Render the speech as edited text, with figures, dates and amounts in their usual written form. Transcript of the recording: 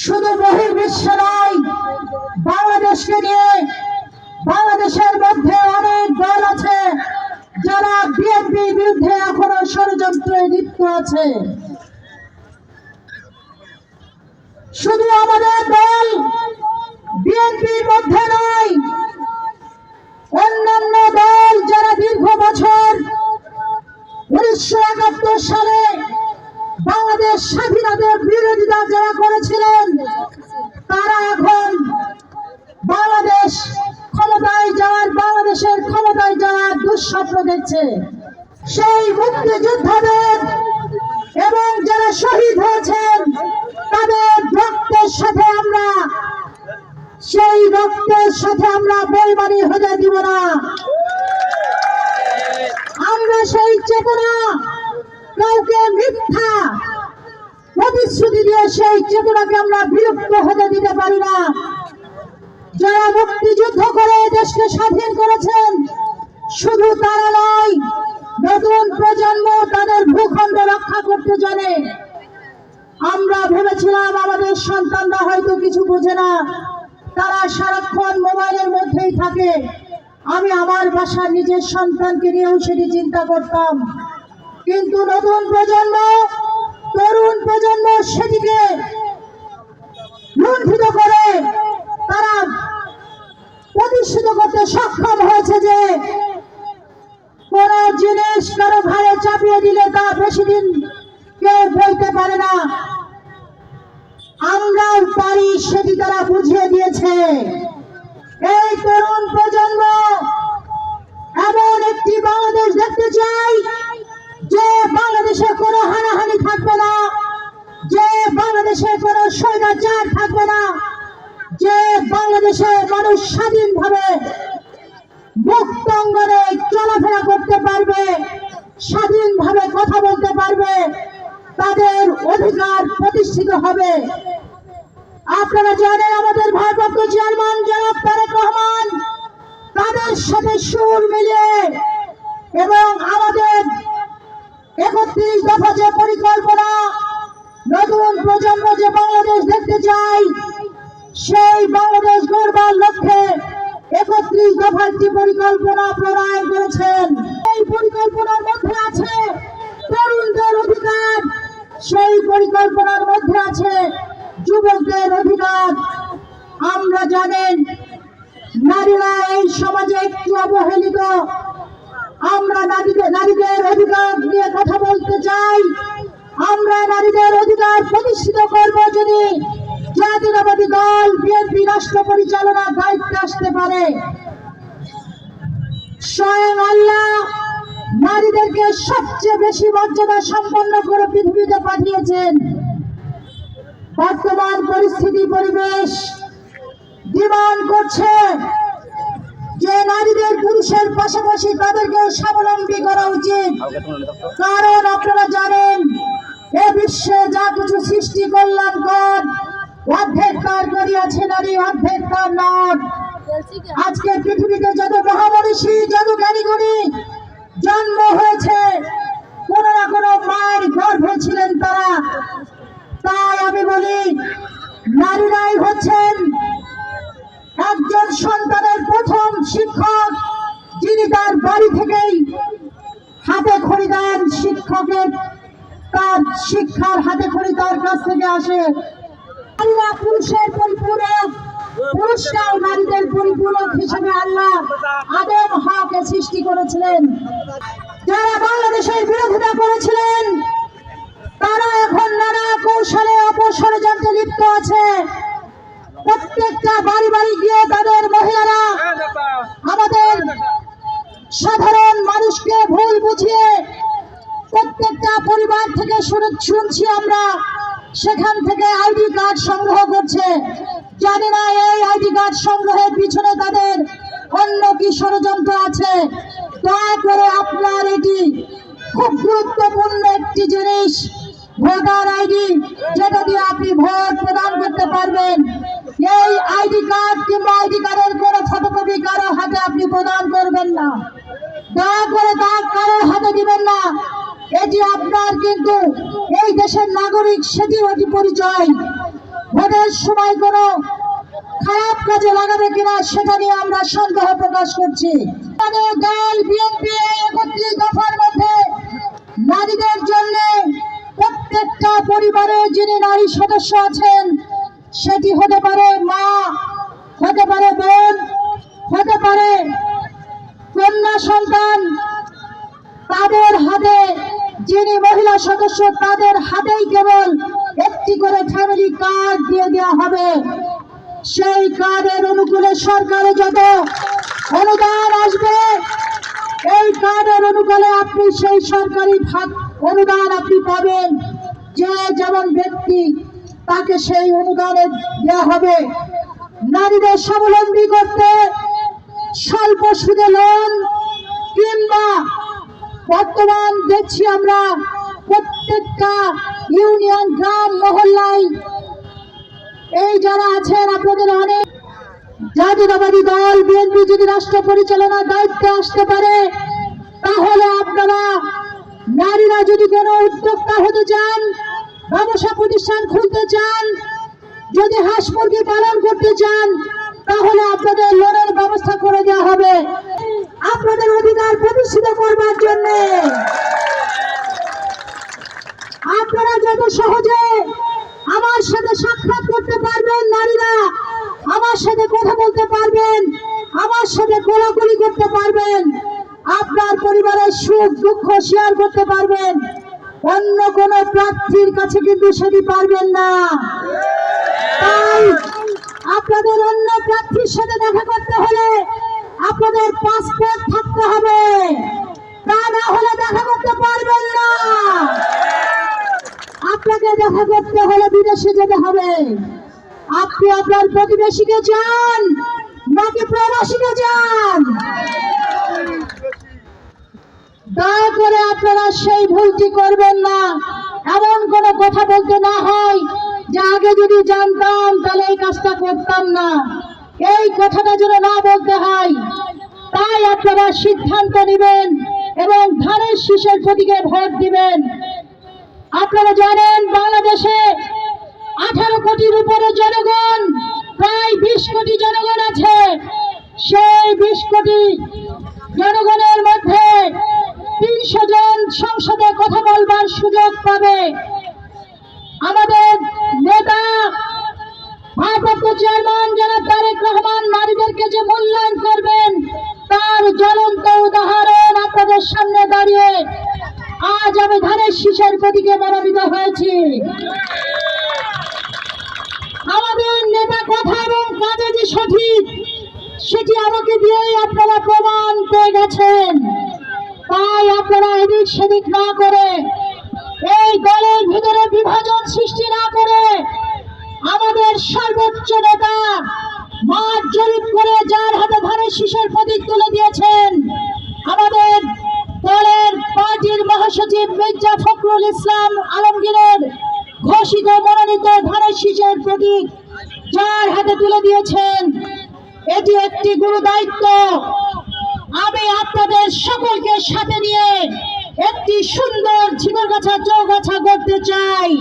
শুধু বহির্বিশ্বে নয়, বাংলাদেশকে নিয়ে বাংলাদেশের মধ্যে অনেক দল আছে যারা বিএনপির বিরুদ্ধে এখনো ষড়যন্ত্রে লিপ্ত আছে। শুধু আমাদের দল বিএনপির মধ্যে নয়, অন্যান্য দল যারা দীর্ঘ বছর 1971 সালে বাংলাদেশ স্বাধীনতার বিরোধিতা যারা করেছিলেন, তারা এখন বাংলাদেশের ক্ষমতায় যাওয়ার দুঃস্বপ্ন দেখছে। সেই মুক্তিযোদ্ধাদের এবং যারা শহীদ হয়েছেন তাদের রক্তের সাথে আমরা বেইমানি হতে দিব না। আমরা সেই চেতনা কাউকে মিথ্যা প্রতিশ্রুতি দিয়ে সেই চেতনাকে আমরা বিলুপ্ত হতে দিতে পারি না। যারা মুক্তিযুদ্ধ করে দেশকে স্বাধীন করেছেন, শুধু তারা নয়, নতুন প্রজন্ম তাদের ভূখণ্ড রক্ষা করতে জানে। আমরা ভেবেছিলাম আমাদের সন্তানরা হয়তো কিছু বোঝে না, তারা সারাক্ষণ মোবাইলের মধ্যেই থাকে। আমি আমার বাসার নিজের সন্তানকে নিয়েও সেটি চিন্তা করতাম, কিন্তু নতুন প্রজন্ম, তরুণ প্রজন্ম সেটিকে লুণ্ঠিত করে তারা প্রতিষ্ঠিত করতে সক্ষম হয়েছে যে কোন জিনিস কারো ঘাড়ে চাপিয়ে দিলে তা বেশি দিন কেউ বলতে পারে না। আমরাও পারি, সেটি তারা বুঝিয়ে দিয়েছে। এই তরুণ প্রজন্ম এমন একটি বাংলাদেশ দেখতে চাই যে বাংলাদেশে কোনো হানাহানি থাকবে না, যে বাংলাদেশে কোনো স্বৈরাচার থাকবে না, যে বাংলাদেশে মানুষ স্বাধীনভাবে মুক্ত অঙ্গনে চলাফেরা করতে পারবে, স্বাধীনভাবে কথা বলতে পারবে, তাদের অধিকার প্রতিষ্ঠিত হবে। আপনারা জানেন আমাদের ভারপ্রাপ্ত চেয়ারম্যান জনাব তারেক রহমান তাদের সাথে সুর মিলিয়ে এবং আমাদের 31 দফা যে পরিকল্পনা, নতুন প্রজন্ম যে বাংলাদেশ দেখতে চাই, সেই বাংলাদেশ গড়বার লক্ষ্যে 31 দফা একটি পরিকল্পনা প্রণয়ন করেছেন। এই পরিকল্পনার মধ্যে আছে তরুণদের অধিকার, সেই পরিকল্পনার মধ্যে আছে যুবকদের অধিকার। আমরা জানেন নারীরা এই সমাজে একটু অবহেলিত। আমরা নারীদের অধিকার নিয়ে কথা বলতে চাই। আমরা নারীদের অধিকার প্রতিষ্ঠিত করব যদি জাতীয়তাবাদী দল বিএনপি রাষ্ট্র পরিচালনার দায়িত্বে আসতে পারে। স্বয়ং আল্লাহ নারীদেরকে সবচেয়ে বেশি মর্যাদা সম্পন্ন করে পৃথিবীতে পাঠিয়েছেন। বর্তমান পরিস্থিতি, পরিবেশ ডিমান্ড করছে যে নারীদের পুরুষের পাশাপাশি তাদেরকে স্বাবলম্বী করা উচিত। কারণ আপনারা জানেন এ বিশ্বে যা কিছু সৃষ্টি কল্যাণকর, অর্ধেক তার করিয়াছে নারী, অর্ধেক তার নর। আজকে পৃথিবীতে যত মহামনীষী, যত জ্ঞানীগুণী জন্ম হয়েছে, কোন না কোন মায়ের গর্ভে ছিলেন তারা। তাই আমি বলি, নারীরাই হচ্ছেন একজন সন্তানের প্রথম শিক্ষক, যিনি তার বাড়ি থেকেই হাতে খড়ি দেন শিক্ষকের, তার শিক্ষার হাতে খড়ি তার কাছ থেকে আসে। নারীরা পুরুষের পরিপূরক, পুরুষরাও নারীদের পরিপূরক হিসেবে আল্লাহ আদম হাওয়াকে সৃষ্টি করেছিলেন। যারা বাংলাদেশের বিরোধিতা করেছিলেন তারা এখন নানা কৌশলে অপষড়যন্ত্রে লিপ্ত আছে। প্রত্যেকটা বাড়ি বাড়ি গিয়ে তাদের মহিলারা আমাদের সাধারণ মানুষকে ভুল বুঝিয়ে প্রত্যেকটা পরিবার থেকে শুনছি আমরা, সেখান থেকে আইডি কার্ড সংগ্রহ করছে। জানি না এই আইডি কার্ড সংগ্রহের পিছনে তাদের অন্য কি ষড়যন্ত্র আছে। দয়া করে আপনার এটি খুব গুরুত্বপূর্ণ একটি জিনিস, ভোটার আইডি, যেটা দিয়ে আপনি ভোট প্রদান করতে পারবেন। এই আইডি কার্ড কিংবা আইডি কার্ডের কোনো ফটোকপি কারো হাতে আপনি প্রদান করবেন না। দয়া করে তা কারো হাতে দিবেন না। এটি আপনার কিন্তু এই দেশের নাগরিক, সেটি অতি পরিচয়। ভোটের সময় কোনো খারাপ কাজে লাগাবে কিনা সেটা নিয়ে আমরা সন্দেহ প্রকাশ করছি। আমাদের দল বিএনপি 31 দফার মধ্যে নারীদের জন্য প্রত্যেকটা পরিবারে যিনি নারী সদস্য আছেন, সেটি হতে পারে মা, হতে পারে বোন, হতে পারে কন্যা সন্তান, তাদের হাতে যিনি মহিলা সদস্য তাদের হাতেই কেবল একটি করে ফ্যামিলি কার্ড দিয়ে দেওয়া হবে। সেই কার্ডের অনুকূলে সরকারে যত অনুদান আসবে, এই কার্ডের অনুকূলে আপনি সেই সরকারি অনুদান আপনি পাবেন। যে যেমন ব্যক্তি তাকে সেই অনুদানে দেওয়া হবে। নারীদের স্বাবলম্বী করতে স্বল্প সুদে লোন, কিংবা বর্তমান দেখছি আমরা প্রত্যেকটা ইউনিয়ন, গ্রাম, মহল্লায় এই যারা আছেন আপনাদের অনেক জাতীয়তাবাদী দল বিএনপি যদি রাষ্ট্র পরিচালনার দায়িত্বে আসতে পারে, তাহলে আপনারা নারীরা যদি কোনো উদ্যোক্তা হতে চান, ব্যবসা প্রতিষ্ঠান খুলতে চান, যদি হাঁস মুরগি পালন করতে চান, তাহলে আপনাদের লোনের ব্যবস্থা করে দেওয়া হবে। আপনাদের অধিকার প্রতিষ্ঠিত করবার জন্য আপনারা যত সহজে আমার সাথে সাক্ষাৎ করতে পারবেন, নারীরা আমার সাথে কথা বলতে পারবেন, আমার সাথে কোলাকুলি করতে পারবেন, আপনার পরিবারের সুখ দুঃখ শেয়ার করতে পারবেন, অন্য কোন প্রার্থীর কাছে কিন্তু সেটি পারবেন না। তাই আপনাদের অন্য প্রার্থীর সাথে দেখা করতে হলে আপনাদের পাসপোর্ট থাকতে হবে, তা না হলে দেখা করতে পারবেন না। আপনাকে দেখা করতে হলে বিদেশে যেতে হবে। আপনি আপনার প্রতিবেশীকে চান নাকি প্রবাসীকে চান? দয়া করে আপনারা সেই ভুলটি করবেন না। এমন কোনো কথা বলতে না হয় যে আগে যদি জানতাম তাহলে এই কাজটা করতাম না, এই কথাটা যেন না বলতে হয়। তাই আপনারা সিদ্ধান্ত নেবেন এবং ধানের শীষের প্রতীকে ভোট দিবেন। আপনারা জানেন বাংলাদেশে 18 কোটির উপরে জনগণ, প্রায় 20 কোটি জনগণ আছে। সেই 20 কোটি জনগণের মধ্যে 300 জন সংসদে কথা বলবার সুযোগ পাবে। আমাদের নেতা ভারপ্রাপ্ত চেয়ারম্যান জনাব তারেক রহমান নারীদেরকে যে মূল্যায়ন করবেন, তার জ্বলন্ত উদাহরণ আপনাদের সামনে দাঁড়িয়ে আজ আমি ধানের শীষের প্রতীকে মনোনীত হয়েছি। আমাদের নেতা কথা এবং কাজে যে সঠিক, সেটি আমাকে দিয়েই আপনারা প্রমাণ পেয়ে গেছেন। তাই আপনারা এদিক সেদিক না করে, এই দলের ভিতরে বিভাজন সৃষ্টি না করে, আমাদের সর্বোচ্চ নেতা মাঠ জরিপ করে যার হাতে ধানের শীষের প্রতীক তুলে দিয়েছেন, আমাদের দলের পার্টির মহাসচিব মির্জা ফখরুল ইসলাম আলমগীরের ঘোষিত মনোনীত ধানের শীষের প্রতীক যার হাতে তুলে দিয়েছেন, এটি একটি গুরু দায়িত্ব। আমি আপনাদের সকলকে সাথে নিয়ে একটি সুন্দর ঝিকরগাছা চৌগাছা করতে চাই।